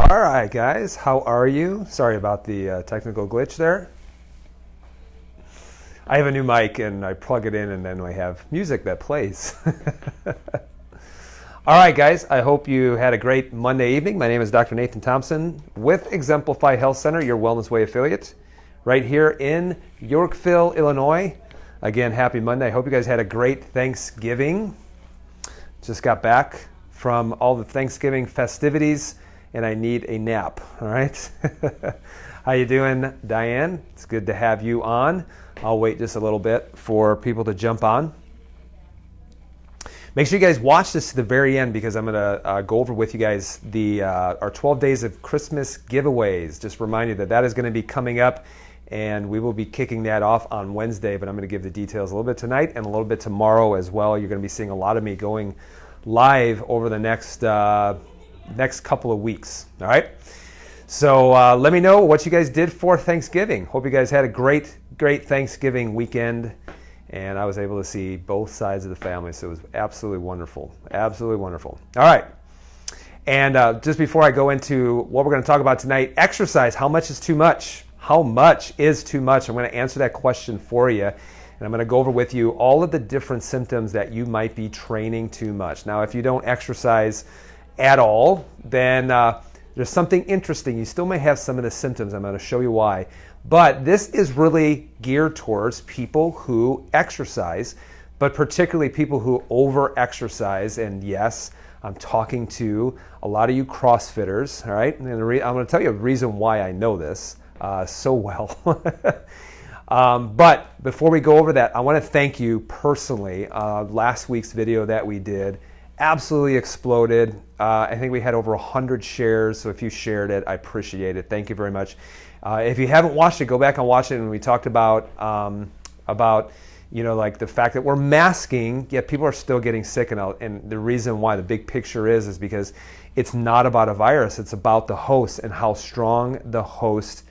All right, guys, how are you? Sorry about the technical glitch there. I have a new mic and I plug it in and then I have music that plays. All right, guys, I hope you had a great Monday evening. My name is Dr. Nathan Thompson with Exemplify Health Center, your Wellness Way affiliate, right here in Yorkville, Illinois. Again, happy Monday. I hope you guys had a great Thanksgiving. Just got back from all the Thanksgiving festivities and I need a nap, all right? How you doing, Diane? It's good to have you on. I'll wait just a little bit for people to jump on. Make sure you guys watch this to the very end because I'm going to go over with you guys our 12 days of Christmas giveaways. Just remind you that is going to be coming up, and we will be kicking that off on Wednesday, but I'm going to give the details a little bit tonight and a little bit tomorrow as well. You're going to be seeing a lot of me going live over the next couple of weeks, all right? So let me know what you guys did for Thanksgiving. Hope you guys had a great Thanksgiving weekend. And I was able to see both sides of the family, so it was absolutely wonderful. Absolutely wonderful. All right. And just before I go into what we're going to talk about tonight, exercise, how much is too much? How much is too much? I'm going to answer that question for you. And I'm going to go over with you all of the different symptoms that you might be training too much. Now, if you don't exercise at all, then there's something interesting. You still may have some of the symptoms. I'm going to show you why. But this is really geared towards people who exercise, but particularly people who over-exercise. And yes, I'm talking to a lot of you CrossFitters, all right? And I'm going to tell you a reason why I know this so well. But before we go over that, I want to thank you personally. Last week's video that we did absolutely exploded. I think we had over 100 shares, so if you shared it, I appreciate it. Thank you very much. If you haven't watched it, go back and watch it. And we talked about like the fact that we're masking, yet people are still getting sick. And the reason why the big picture is because it's not about a virus. It's about the host and how strong the host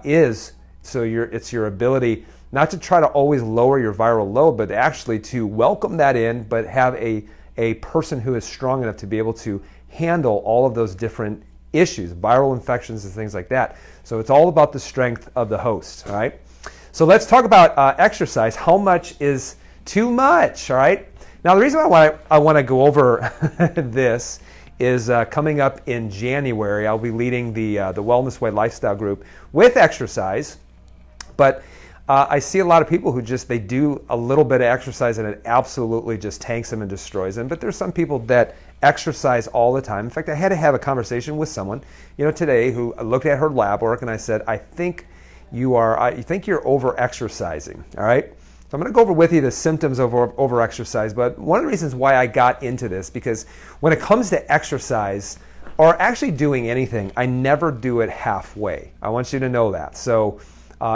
is. So it's your ability not to try to always lower your viral load, but actually to welcome that in, but have a person who is strong enough to be able to handle all of those different issues, viral infections and things like that. So it's all about the strength of the host, all right? So let's talk about exercise. How much is too much, all right? Now, the reason why I want to go over this is coming up in January, I'll be leading the Wellness Way Lifestyle Group with exercise, but I see a lot of people who they do a little bit of exercise and it absolutely just tanks them and destroys them. But there's some people that exercise all the time. In fact, I had to have a conversation with someone, today who looked at her lab work and I said, I think you're over-exercising, all right? So I'm going to go over with you the symptoms of over-exercise, but one of the reasons why I got into this, because when it comes to exercise or actually doing anything, I never do it halfway. I want you to know that. So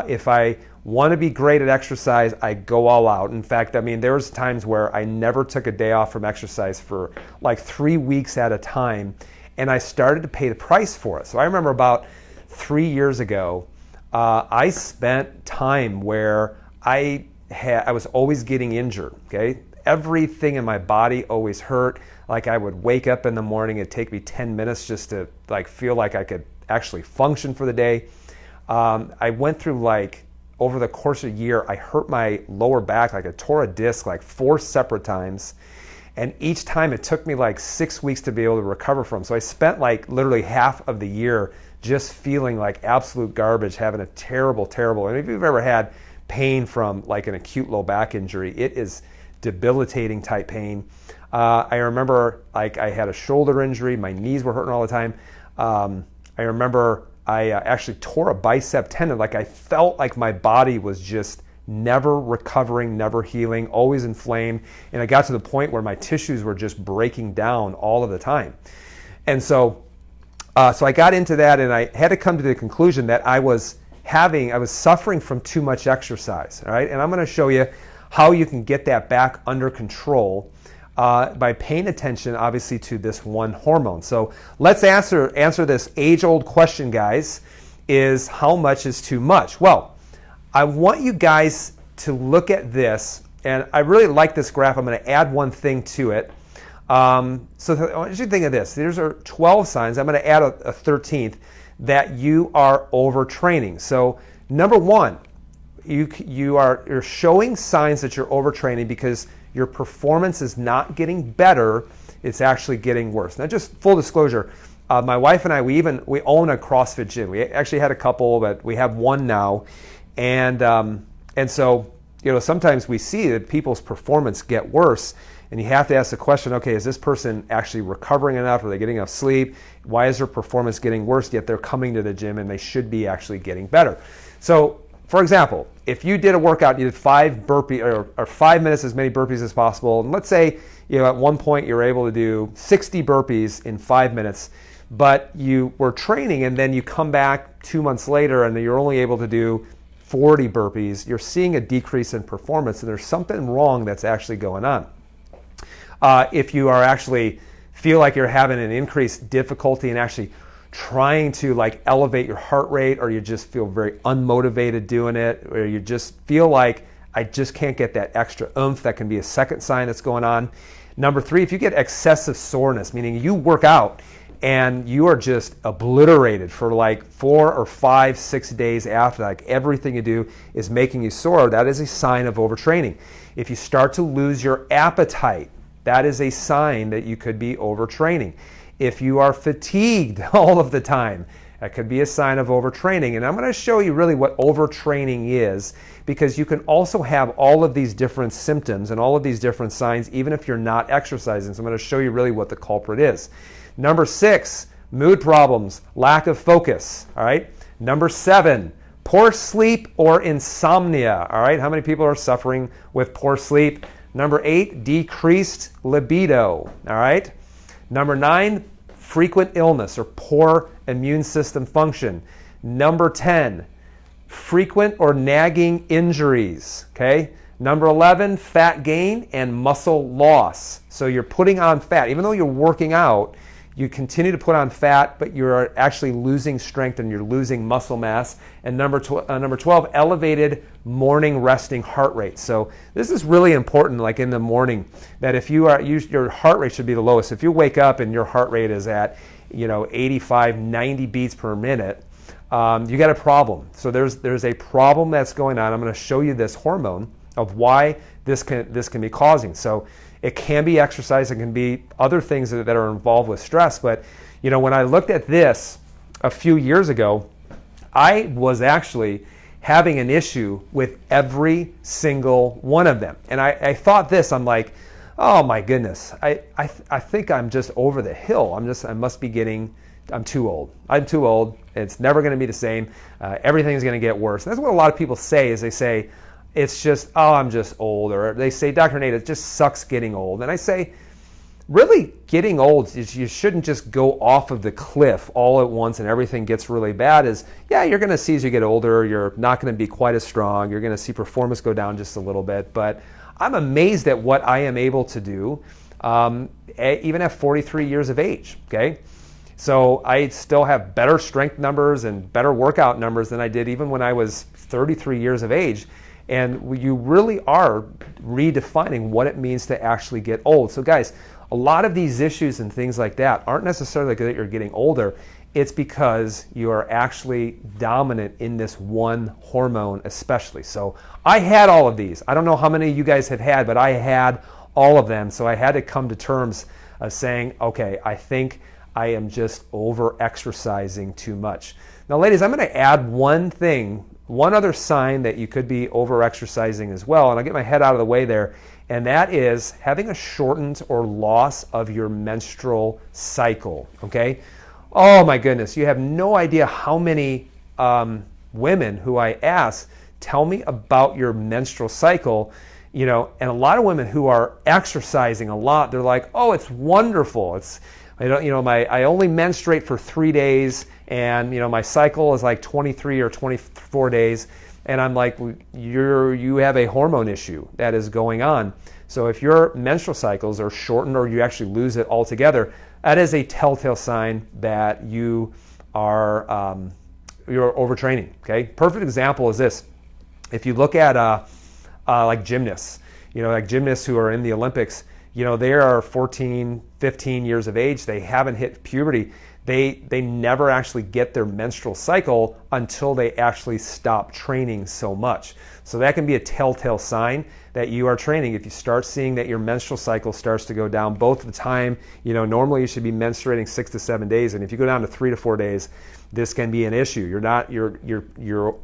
if I want to be great at exercise, I go all out. In fact, there was times where I never took a day off from exercise for like 3 weeks at a time, and I started to pay the price for it. So I remember about 3 years ago, I spent time where I was always getting injured, okay? Everything in my body always hurt. Like I would wake up in the morning, it'd take me 10 minutes just to feel like I could actually function for the day. I went through over the course of a year, I hurt my lower back, I tore a disc 4 separate times. And each time it took me 6 weeks to be able to recover from. So I spent literally half of the year just feeling like absolute garbage, having a terrible, and if you've ever had pain from an acute low back injury, it is debilitating type pain. I remember I had a shoulder injury, my knees were hurting all the time. I remember I actually tore a bicep tendon. I felt like my body was just never recovering, never healing, always inflamed. And I got to the point where my tissues were just breaking down all of the time. And so I got into that, and I had to come to the conclusion that I was suffering from too much exercise. All right. And I'm going to show you how you can get that back under control by paying attention, obviously, to this one hormone. So let's answer this age-old question, guys. is how much is too much? Well, I want you guys to look at this, and I really like this graph. I'm going to add one thing to it. I want you to think of this. These are 12 signs. I'm going to add a 13th that you are overtraining. So number one, you're showing signs that you're overtraining because your performance is not getting better. It's actually getting worse. Now, just full disclosure, my wife and I, we own a CrossFit gym. We actually had a couple, but we have one now. And so, sometimes we see that people's performance get worse, and you have to ask the question, okay, is this person actually recovering enough? Are they getting enough sleep? Why is their performance getting worse, yet they're coming to the gym and they should be actually getting better? So, for example, if you did a workout, you did 5 burpees or 5 minutes as many burpees as possible, and let's say at one point you're able to do 60 burpees in 5 minutes, but you were training and then you come back 2 months later and you're only able to do 40 burpees, you're seeing a decrease in performance, and there's something wrong that's actually going on. If you are actually feel like you're having an increased difficulty in actually trying to elevate your heart rate, or you just feel very unmotivated doing it, or you just feel like I just can't get that extra oomph, that can be a second sign that's going on. Number 3, if you get excessive soreness, meaning you work out and you are just obliterated for 4 or 5, 6 days after, everything you do is making you sore, that is a sign of overtraining. If you start to lose your appetite, that is a sign that you could be overtraining. If you are fatigued all of the time, that could be a sign of overtraining. And I'm going to show you really what overtraining is, because you can also have all of these different symptoms and all of these different signs even if you're not exercising. So I'm going to show you really what the culprit is. Number 6, mood problems, lack of focus. All right. Number 7, poor sleep or insomnia. All right. How many people are suffering with poor sleep? Number 8, decreased libido. All right. Number 9, frequent illness or poor immune system function. Number 10, frequent or nagging injuries. Okay. Number 11, fat gain and muscle loss. So you're putting on fat. Even though you're working out, you continue to put on fat, but you're actually losing strength and you're losing muscle mass. And number 12, elevated morning resting heart rate. So this is really important, in the morning, that if your heart rate should be the lowest. If you wake up and your heart rate is at 85, 90 beats per minute, you got a problem. So there's a problem that's going on. I'm going to show you this hormone of why this can be causing. So it can be exercise, it can be other things that are involved with stress. But when I looked at this a few years ago, I was actually having an issue with every single one of them. And I thought this, I'm like, oh my goodness, I think I'm just over the hill. I'm too old. I'm too old. It's never going to be the same. Everything's going to get worse. And that's what a lot of people say, is they say, it's just, I'm just old. Or they say, Dr. Nate, it just sucks getting old. And I say, really, getting old, you shouldn't just go off of the cliff all at once and everything gets really bad. You're going to see as you get older, you're not going to be quite as strong. You're going to see performance go down just a little bit. But I'm amazed at what I am able to do, even at 43 years of age, okay? So I still have better strength numbers and better workout numbers than I did even when I was 33 years of age. And you really are redefining what it means to actually get old. So guys, a lot of these issues and things like that aren't necessarily that you're getting older. It's because you are actually dominant in this one hormone especially. So I had all of these. I don't know how many you guys have had, but I had all of them. So I had to come to terms of saying, okay, I think I am just over exercising too much. Now ladies, I'm going to add one other sign that you could be over-exercising as well, and I'll get my head out of the way there, and that is having a shortened or loss of your menstrual cycle, okay? Oh my goodness, you have no idea how many women who I ask, tell me about your menstrual cycle, and a lot of women who are exercising a lot, they're like, oh, it's wonderful. I only menstruate for 3 days, and my cycle is 23 or 24 days, and I'm like, you have a hormone issue that is going on. So if your menstrual cycles are shortened or you actually lose it altogether, that is a telltale sign that you are you're overtraining. Okay, perfect example is this. If you look at like gymnasts, like gymnasts who are in the Olympics, they are 14, 15 years of age. They haven't hit puberty. They never actually get their menstrual cycle until they actually stop training so much. So that can be a telltale sign that you are training. If you start seeing that your menstrual cycle starts to go down, both the time, normally you should be menstruating 6 to 7 days, and if you go down to 3 to 4 days, this can be an issue. You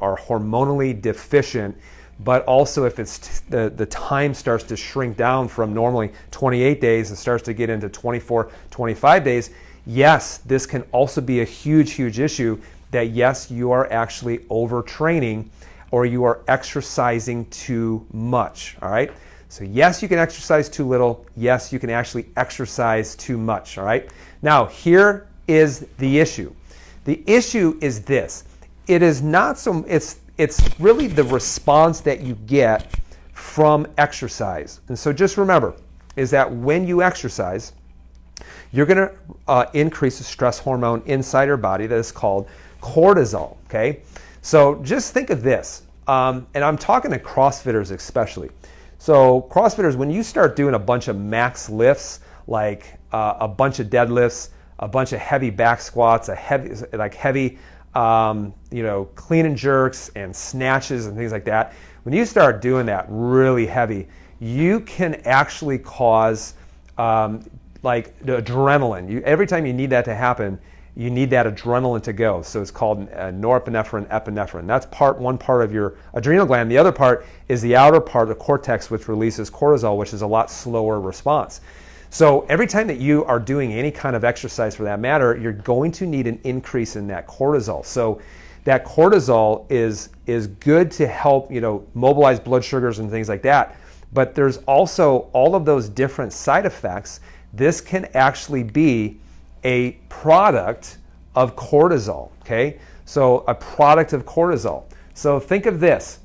are hormonally deficient. But also if it's the time starts to shrink down from normally 28 days and starts to get into 24, 25 days, yes, this can also be a huge, huge issue that yes, you are actually overtraining or you are exercising too much, all right? So yes, you can exercise too little. Yes, you can actually exercise too much, all right? Now, here is the issue. The issue is this. It is not so, it's really the response that you get from exercise. And so just remember, is that when you exercise, you're going to increase the stress hormone inside your body that is called cortisol, okay? So just think of this, and I'm talking to CrossFitters especially. So CrossFitters, when you start doing a bunch of max lifts, like a bunch of deadlifts, a bunch of heavy back squats, heavy clean and jerks and snatches and things like that, when you start doing that really heavy, you can actually cause like the adrenaline. Every time you need that to happen, you need that adrenaline to go. So it's called norepinephrine, epinephrine. That's one part of your adrenal gland. The other part is the outer part, the cortex, which releases cortisol, which is a lot slower response. So every time that you are doing any kind of exercise for that matter, you're going to need an increase in that cortisol. So that cortisol is good to help, mobilize blood sugars and things like that. But there's also all of those different side effects. This can actually be a product of cortisol, okay? So a product of cortisol. So think of this.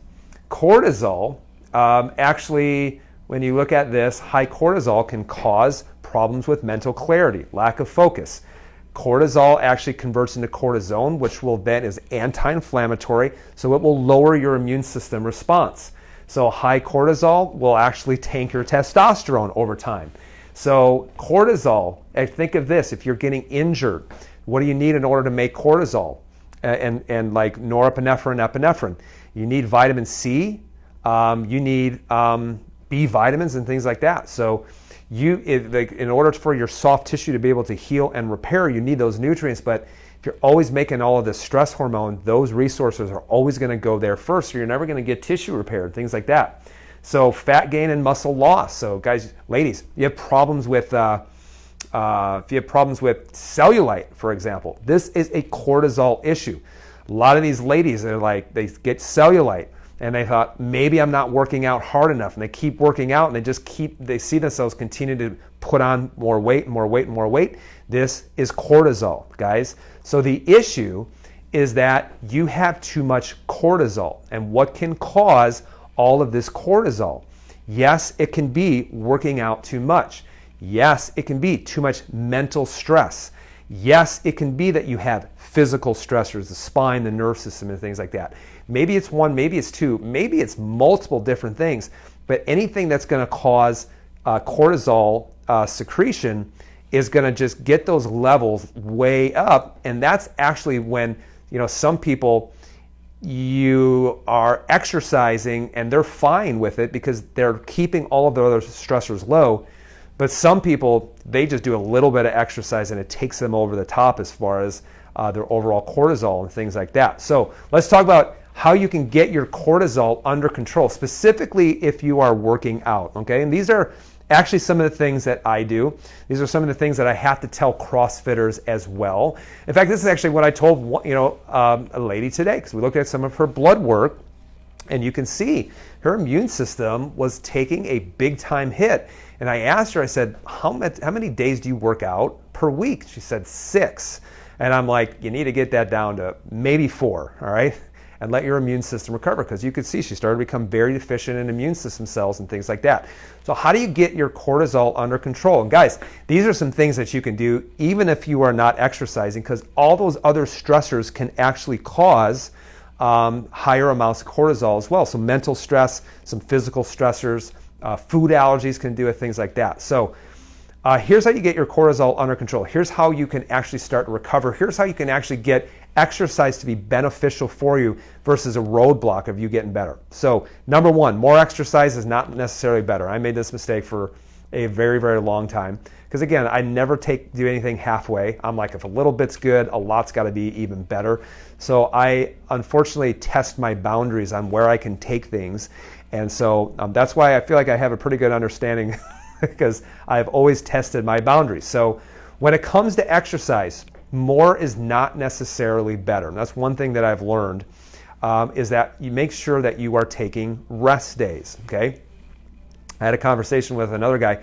Cortisol actually, when you look at this, high cortisol can cause problems with mental clarity, lack of focus. Cortisol actually converts into cortisone, which will then is anti-inflammatory, so it will lower your immune system response. So high cortisol will actually tank your testosterone over time. So cortisol, and think of this, if you're getting injured, what do you need in order to make cortisol? And like norepinephrine, epinephrine. You need vitamin C, you need B vitamins and things like that. So in order for your soft tissue to be able to heal and repair, you need those nutrients. But if you're always making all of this stress hormone, those resources are always going to go there first. So you're never going to get tissue repaired, things like that. So fat gain and muscle loss. So guys, ladies, you have problems with if you have problems with cellulite, for example, this is a cortisol issue. A lot of these ladies are like, they get cellulite and they thought, maybe I'm not working out hard enough, and they keep working out and they see themselves continue to put on more weight and more weight and more weight. This is cortisol, guys. So the issue is that you have too much cortisol. And what can cause all of this cortisol? Yes, it can be working out too much. Yes, it can be too much mental stress. Yes, it can be that you have physical stressors, the spine, the nerve system, and things like that. Maybe it's one, maybe it's two, maybe it's multiple different things, but anything that's going to cause cortisol secretion is going to just get those levels way up. And that's actually when, some people, you are exercising and they're fine with it because they're keeping all of the other stressors low. But some people, they just do a little bit of exercise and it takes them over the top as far as their overall cortisol and things like that. So let's talk about how you can get your cortisol under control, specifically if you are working out, okay? And these are actually some of the things that I do. These are some of the things that I have to tell CrossFitters as well. In fact, this is actually what I told a lady today, because we looked at some of her blood work, and you can see her immune system was taking a big time hit. And I asked her, I said, how many days do you work out per week? She said 6. And I'm like, you need to get that down to maybe 4, all right? and let your immune system recover, because you could see she started to become very deficient in immune system cells and things like that. So how do you get your cortisol under control? And guys, these are some things that you can do even if you are not exercising, because all those other stressors can actually cause higher amounts of cortisol as well. So mental stress, some physical stressors, food allergies can do it, things like that. So here's how you get your cortisol under control. Here's how you can actually start to recover. Here's how you can actually get exercise to be beneficial for you versus a roadblock of you getting better. So number one, more exercise is not necessarily better. I made this mistake for a very, very long time, because again, I never do anything halfway. I'm like, if a little bit's good, a lot's got to be even better. So I unfortunately test my boundaries on where I can take things. And so that's why I feel like I have a pretty good understanding because I've always tested my boundaries. So when it comes to exercise, more is not necessarily better. And that's one thing that I've learned, is that you make sure that you are taking rest days, okay? I had a conversation with another guy,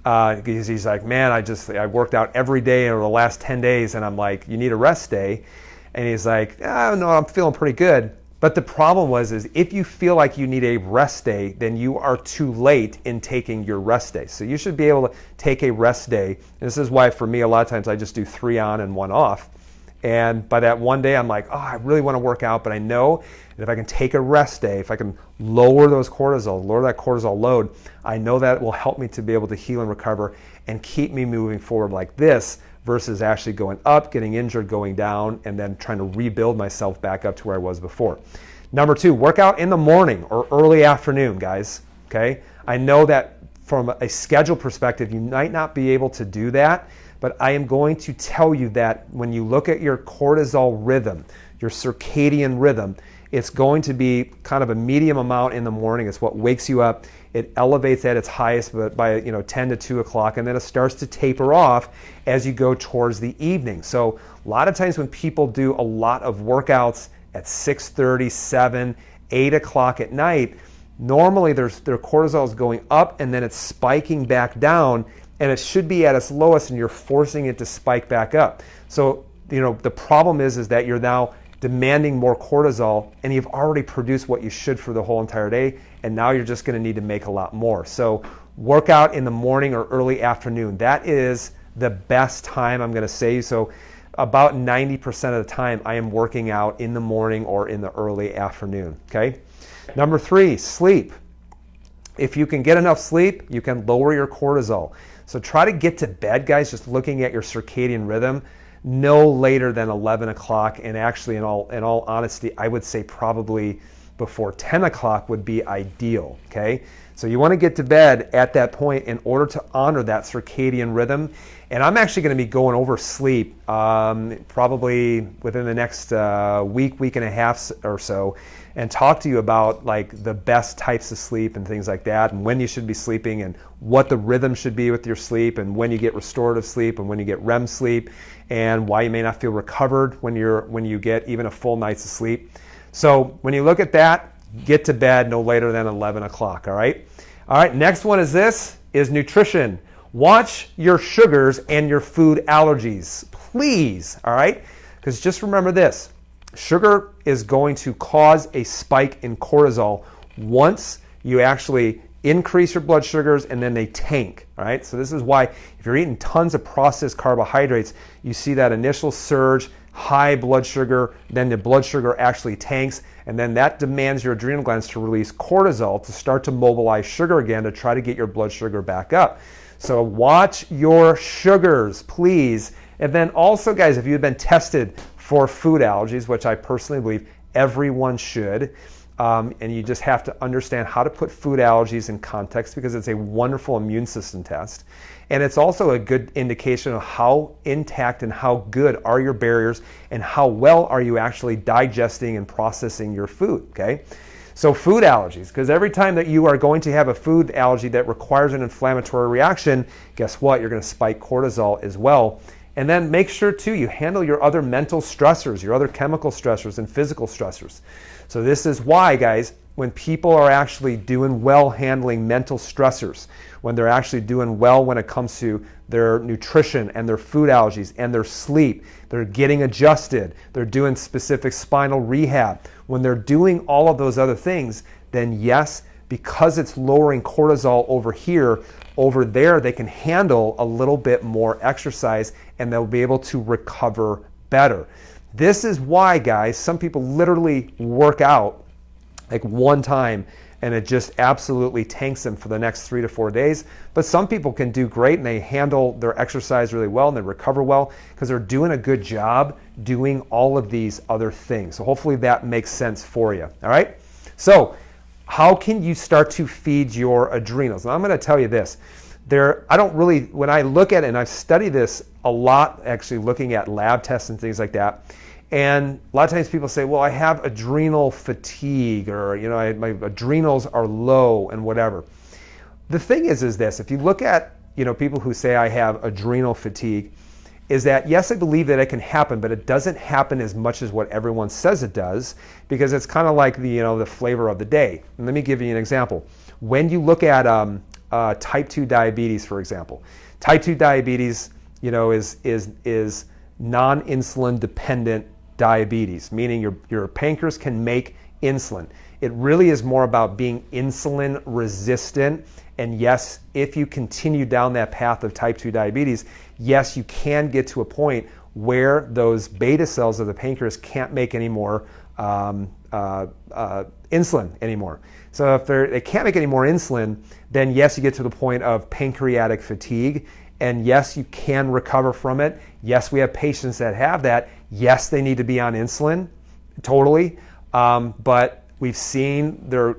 because he's like, man, I worked out every day over the last 10 days, and I'm like, you need a rest day? And he's like, oh, no, I'm feeling pretty good. But the problem is if you feel like you need a rest day, then you are too late in taking your rest day. So you should be able to take a rest day. And this is why for me, a lot of times I just do 3 on and 1 off. And by that one day, I'm like, oh, I really want to work out, but I know that if I can take a rest day, if I can lower that cortisol load, I know that will help me to be able to heal and recover and keep me moving forward like this, versus actually going up, getting injured, going down, and then trying to rebuild myself back up to where I was before. Number 2, work out in the morning or early afternoon, guys, okay? I know that from a schedule perspective, you might not be able to do that, but I am going to tell you that when you look at your cortisol rhythm, your circadian rhythm, it's going to be kind of a medium amount in the morning. It's what wakes you up. It elevates at its highest by 10 to 2 o'clock, and then it starts to taper off as you go towards the evening. So a lot of times when people do a lot of workouts at 6:30, 7, 8 o'clock at night, normally their cortisol is going up and then it's spiking back down, and it should be at its lowest, and you're forcing it to spike back up. So the problem is that you're now demanding more cortisol, and you've already produced what you should for the whole entire day, and now you're just going to need to make a lot more. So work out in the morning or early afternoon. That is the best time, I'm going to say. So about 90% of the time I am working out in the morning or in the early afternoon, okay? Number 3, sleep. If you can get enough sleep, you can lower your cortisol. So try to get to bed, guys, just looking at your circadian rhythm, no later than 11 o'clock. And actually, in all honesty, I would say probably before 10 o'clock would be ideal, okay? So you want to get to bed at that point in order to honor that circadian rhythm. And I'm actually going to be going over sleep probably within the next week and a half or so, and talk to you about like the best types of sleep and things like that, and when you should be sleeping, and what the rhythm should be with your sleep, and when you get restorative sleep and when you get REM sleep, and why you may not feel recovered when you get even a full night's of sleep. So when you look at that, get to bed no later than 11 o'clock, all right? All right, next one is nutrition. Watch your sugars and your food allergies, please, all right? Because just remember this, sugar is going to cause a spike in cortisol once you actually increase your blood sugars and then they tank, all right? So this is why if you're eating tons of processed carbohydrates, you see that initial surge, high blood sugar, then the blood sugar actually tanks, and then that demands your adrenal glands to release cortisol to start to mobilize sugar again to try to get your blood sugar back up. So watch your sugars, please. And then also, guys, if you've been tested for food allergies, which I personally believe everyone should, and you just have to understand how to put food allergies in context, because it's a wonderful immune system test. And it's also a good indication of how intact and how good are your barriers and how well are you actually digesting and processing your food, okay? So food allergies, because every time that you are going to have a food allergy that requires an inflammatory reaction, guess what? You're going to spike cortisol as well. And then make sure too, you handle your other mental stressors, your other chemical stressors and physical stressors. So this is why, guys, when people are actually doing well handling mental stressors, when they're actually doing well when it comes to their nutrition and their food allergies and their sleep, they're getting adjusted, they're doing specific spinal rehab, when they're doing all of those other things, then yes, because it's lowering cortisol over here, over there they can handle a little bit more exercise and they'll be able to recover better. This is why, guys, some people literally work out like one time and it just absolutely tanks them for the next 3 to 4 days. But some people can do great and they handle their exercise really well and they recover well because they're doing a good job doing all of these other things. So hopefully that makes sense for you. All right. So how can you start to feed your adrenals? And I'm going to tell you this. When I look at it, and I've studied this a lot, actually looking at lab tests and things like that, and a lot of times people say, well, I have adrenal fatigue, or, my adrenals are low and whatever. The thing is this, if you look at, people who say I have adrenal fatigue, is that yes, I believe that it can happen, but it doesn't happen as much as what everyone says it does, because it's kind of like the flavor of the day. And let me give you an example. When you look at type 2 diabetes, for example, type 2 diabetes, is non-insulin dependent diabetes, meaning your pancreas can make insulin. It really is more about being insulin resistant. And yes, if you continue down that path of type 2 diabetes, yes, you can get to a point where those beta cells of the pancreas can't make any more insulin anymore. So if they can't make any more insulin, then yes, you get to the point of pancreatic fatigue. And yes, you can recover from it. Yes, we have patients that have that. Yes, they need to be on insulin, totally. But we've seen their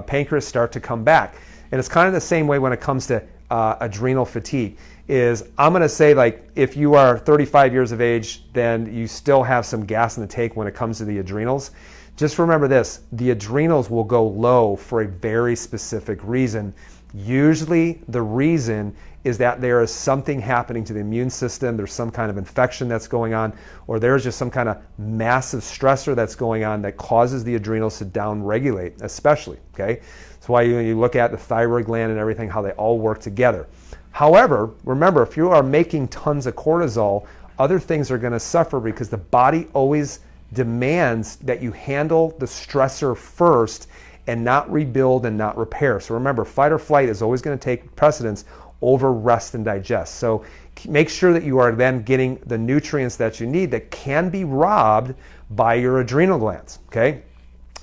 pancreas start to come back. And it's kind of the same way when it comes to adrenal fatigue. I'm going to say, like, if you are 35 years of age, then you still have some gas in the tank when it comes to the adrenals. Just remember this, the adrenals will go low for a very specific reason. Usually the reason is that there is something happening to the immune system, there's some kind of infection that's going on, or there's just some kind of massive stressor that's going on that causes the adrenals to downregulate, especially, okay? That's why you look at the thyroid gland and everything, how they all work together. However, remember, if you are making tons of cortisol, other things are going to suffer because the body always demands that you handle the stressor first and not rebuild and not repair. So remember, fight or flight is always going to take precedence over rest and digest. So make sure that you are then getting the nutrients that you need that can be robbed by your adrenal glands, okay?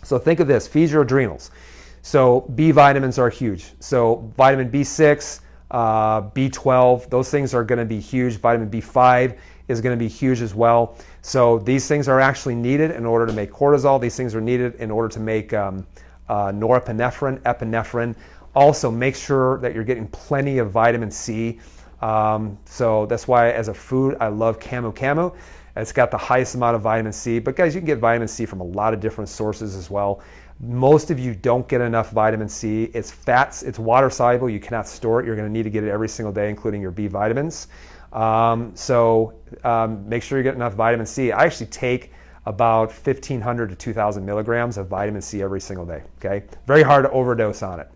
So think of this, feed your adrenals. So B vitamins are huge. So vitamin B6, B12, those things are going to be huge. Vitamin B5 is going to be huge as well. So these things are actually needed in order to make cortisol. These things are needed in order to make norepinephrine, epinephrine. Also, make sure that you're getting plenty of vitamin C. So that's why as a food, I love Camu. It's got the highest amount of vitamin C. But guys, you can get vitamin C from a lot of different sources as well. Most of you don't get enough vitamin C. It's fats, it's water soluble. You cannot store it. You're going to need to get it every single day, including your B vitamins. So make sure you get enough vitamin C. I actually take about 1,500 to 2,000 milligrams of vitamin C every single day. Okay, very hard to overdose on it.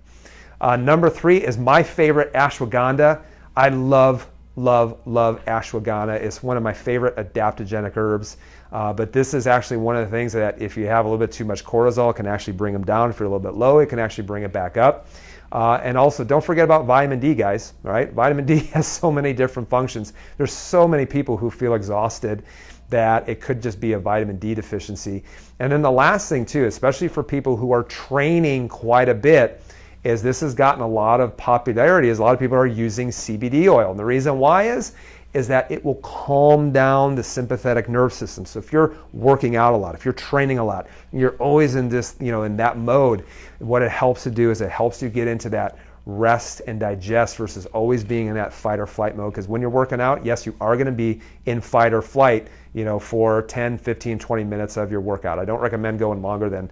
Number 3 is my favorite, ashwagandha. I love ashwagandha. It's one of my favorite adaptogenic herbs. But this is actually one of the things that if you have a little bit too much cortisol, it can actually bring them down. If you're a little bit low, it can actually bring it back up. And also, don't forget about vitamin D, guys. All right? Vitamin D has so many different functions. There's so many people who feel exhausted that it could just be a vitamin D deficiency. And then the last thing too, especially for people who are training quite a bit, is this has gotten a lot of popularity as a lot of people are using CBD oil. And the reason why is that it will calm down the sympathetic nerve system. So if you're working out a lot, if you're training a lot, you're always in this, in that mode, what it helps to do is it helps you get into that rest and digest versus always being in that fight or flight mode. Because when you're working out, yes, you are going to be in fight or flight, for 10, 15, 20 minutes of your workout. I don't recommend going longer than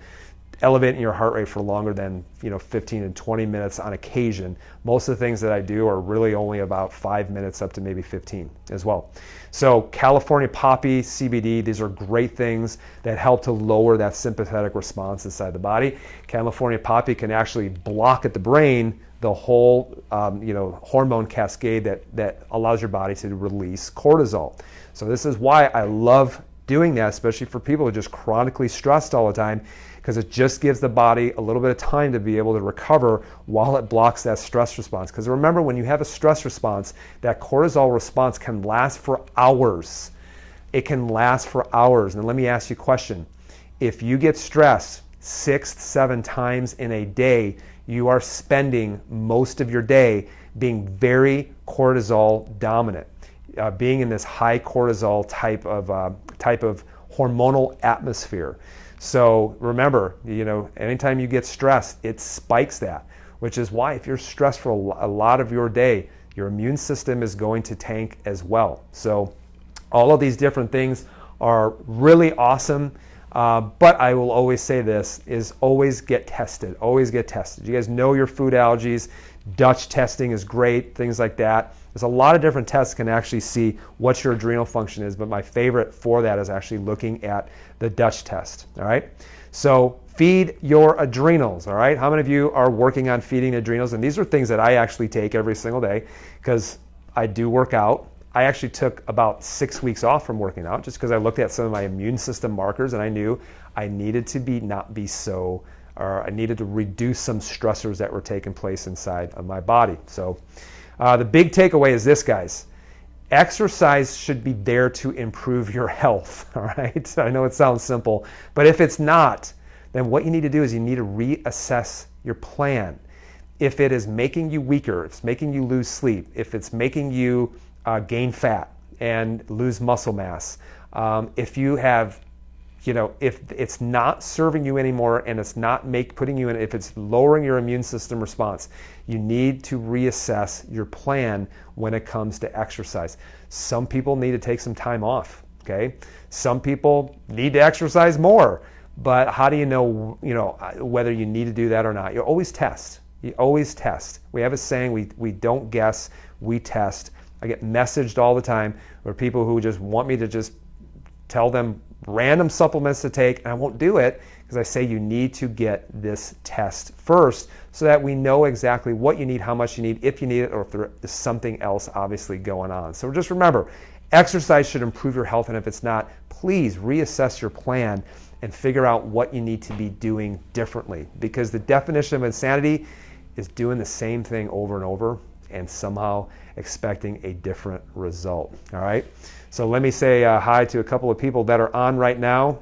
elevating your heart rate for longer than 15 and 20 minutes on occasion. Most of the things that I do are really only about 5 minutes up to maybe 15 as well. So California poppy, CBD, these are great things that help to lower that sympathetic response inside the body. California poppy can actually block at the brain the whole hormone cascade that allows your body to release cortisol. So this is why I love doing that, especially for people who are just chronically stressed all the time, because it just gives the body a little bit of time to be able to recover while it blocks that stress response. Because remember, when you have a stress response, that cortisol response can last for hours. It can last for hours. And let me ask you a question. If you get stressed 6 to 7 times in a day, you are spending most of your day being very cortisol dominant, being in this high cortisol type of hormonal atmosphere. So remember, anytime you get stressed, it spikes that, which is why if you're stressed for a lot of your day, your immune system is going to tank as well. So all of these different things are really awesome. But I will always say this, is always get tested. Always get tested. You guys know your food allergies. Dutch testing is great, things like that. There's a lot of different tests can actually see what your adrenal function is, but my favorite for that is actually looking at the Dutch test, all right? So feed your adrenals, all right? How many of you are working on feeding adrenals? And these are things that I actually take every single day because I do work out. I actually took about 6 weeks off from working out just because I looked at some of my immune system markers and I knew I needed to I needed to reduce some stressors that were taking place inside of my body. So the big takeaway is this, guys. Exercise should be there to improve your health, all right? I know it sounds simple, but if it's not, then what you need to do is you need to reassess your plan. If it is making you weaker, if it's making you lose sleep, if it's making you gain fat and lose muscle mass, if you have, if it's not serving you anymore and it's not putting you in, if it's lowering your immune system response, you need to reassess your plan when it comes to exercise. Some people need to take some time off, okay? Some people need to exercise more, but how do you know, whether you need to do that or not? You always test. You always test. We have a saying, we don't guess, we test. I get messaged all the time where people who just want me to just tell them random supplements to take, and I won't do it because I say you need to get this test first so that we know exactly what you need, how much you need, if you need it, or if there is something else obviously going on. So just remember, exercise should improve your health, and if it's not, please reassess your plan and figure out what you need to be doing differently, because the definition of insanity is doing the same thing over and over and somehow expecting a different result. All right. So let me say hi to a couple of people that are on right now.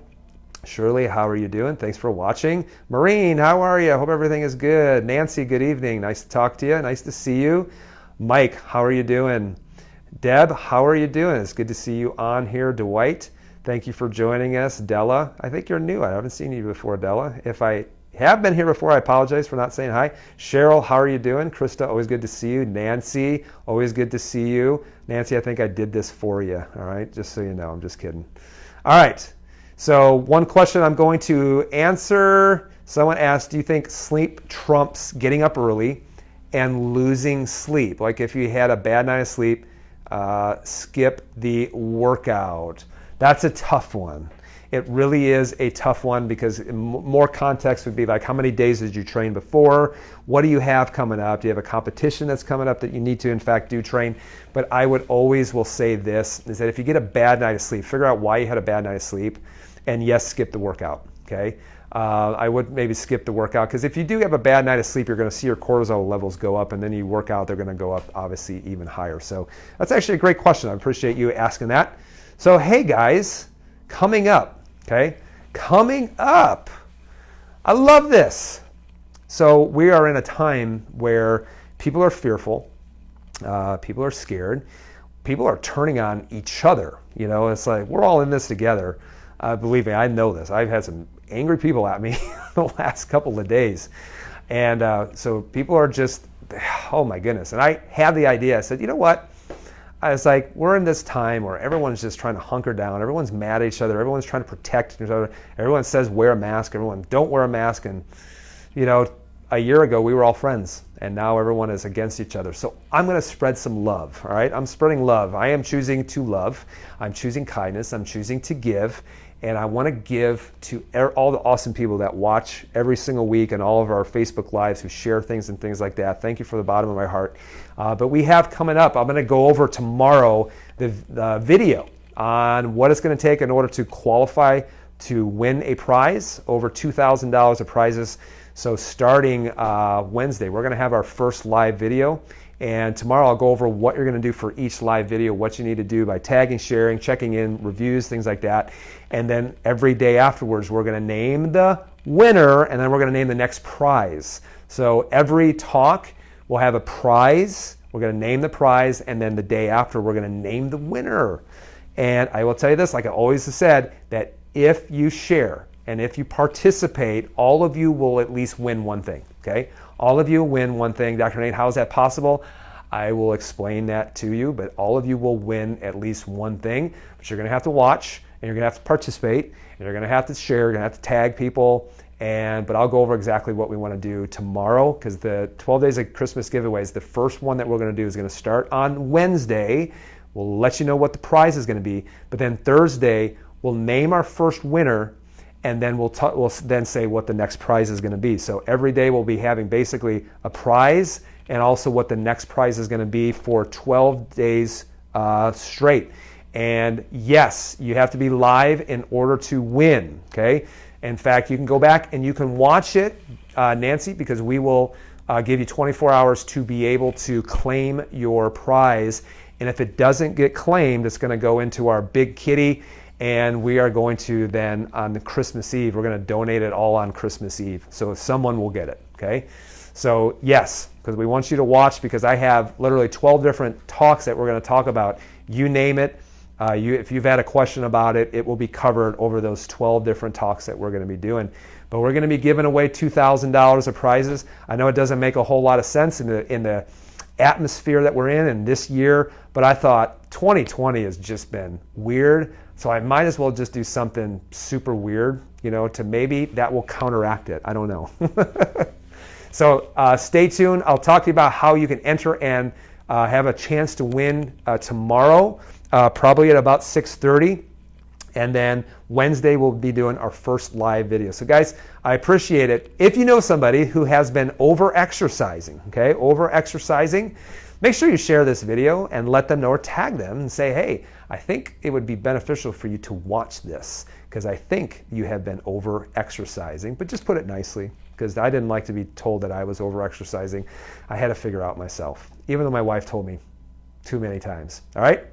Shirley, how are you doing? Thanks for watching. Maureen, how are you? I hope everything is good. Nancy, good evening. Nice to talk to you. Nice to see you. Mike, how are you doing? Deb, how are you doing? It's good to see you on here. Dwight, thank you for joining us. Della, I think you're new. I haven't seen you before, Della. If I have been here before, I apologize for not saying hi. Cheryl, how are you doing? Krista, always good to see you. Nancy, always good to see you. Nancy, I think I did this for you, all right? Just so you know, I'm just kidding. All right, so one question I'm going to answer. Someone asked, do you think sleep trumps getting up early and losing sleep? Like if you had a bad night of sleep, skip the workout. That's a tough one. It really is a tough one because more context would be like, how many days did you train before? What do you have coming up? Do you have a competition that's coming up that you need to, in fact, do train? But I would always will say this, is that if you get a bad night of sleep, figure out why you had a bad night of sleep, and yes, skip the workout, okay? I would maybe skip the workout because if you do have a bad night of sleep, you're going to see your cortisol levels go up, and then you work out, they're going to go up obviously even higher. So that's actually a great question. I appreciate you asking that. So hey guys, coming up, okay? Coming up. I love this. So we are in a time where people are fearful, people are scared, people are turning on each other. It's like we're all in this together. Believe me, I know this. I've had some angry people at me the last couple of days. And so people are just, oh my goodness. And I had the idea, I said, you know what? I was like, we're in this time where everyone's just trying to hunker down. Everyone's mad at each other. Everyone's trying to protect each other. Everyone says wear a mask. Everyone don't wear a mask. And, you know, a year ago we were all friends, and now everyone is against each other. So I'm going to spread some love, all right? I'm spreading love. I am choosing to love. I'm choosing kindness. I'm choosing to give. And I want to give to all the awesome people that watch every single week and all of our Facebook Lives who share things and things like that. Thank you from the bottom of my heart. But we have coming up, I'm going to go over tomorrow the video on what it's going to take in order to qualify to win a prize, over $2,000 of prizes. So starting Wednesday, we're going to have our first live video. And tomorrow I'll go over what you're going to do for each live video, what you need to do by tagging, sharing, checking in, reviews, things like that. And then every day afterwards, we're going to name the winner, and then we're going to name the next prize. So every talk will have a prize. We're going to name the prize, and then the day after, we're going to name the winner. And I will tell you this, like I always have said, that if you share and if you participate, all of you will at least win one thing, okay? All of you win one thing. Dr. Nate, how is that possible? I will explain that to you, but all of you will win at least one thing. But you're going to have to watch, and you're going to have to participate, and you're going to have to share, you're going to have to tag people. But I'll go over exactly what we want to do tomorrow, because the 12 Days of Christmas giveaways, the first one that we're going to do is going to start on Wednesday. We'll let you know what the prize is going to be. But then Thursday, we'll name our first winner, and then we'll then say what the next prize is going to be. So every day we'll be having basically a prize and also what the next prize is going to be for 12 days straight. And yes, you have to be live in order to win, okay? In fact, you can go back and you can watch it, Nancy, because we will give you 24 hours to be able to claim your prize. And if it doesn't get claimed, it's going to go into our big kitty. And we are going to then, on the Christmas Eve, we're going to donate it all on Christmas Eve. So someone will get it, okay? So yes, because we want you to watch, because I have literally 12 different talks that we're going to talk about. You name it. If you've had a question about it, it will be covered over those 12 different talks that we're going to be doing. But we're going to be giving away $2,000 of prizes. I know it doesn't make a whole lot of sense in the atmosphere that we're in this year, but I thought 2020 has just been weird. So I might as well just do something super weird, you know, to maybe that will counteract it. I don't know. So stay tuned. I'll talk to you about how you can enter and have a chance to win tomorrow, probably at about 6:30. And then Wednesday we'll be doing our first live video. So guys, I appreciate it. If you know somebody who has been over-exercising, okay, over-exercising, make sure you share this video and let them know, or tag them and say, hey, I think it would be beneficial for you to watch this because I think you have been over-exercising, but just put it nicely, because I didn't like to be told that I was over-exercising. I had to figure out myself, even though my wife told me too many times, all right?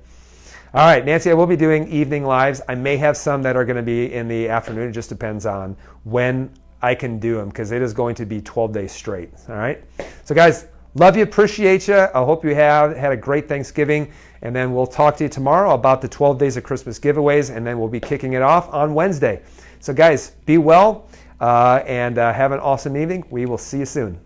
All right, Nancy, I will be doing evening lives. I may have some that are going to be in the afternoon. It just depends on when I can do them, because it is going to be 12 days straight, all right? So guys, love you, appreciate you. I hope you have had a great Thanksgiving, and then we'll talk to you tomorrow about the 12 Days of Christmas giveaways, and then we'll be kicking it off on Wednesday. So guys, be well and have an awesome evening. We will see you soon.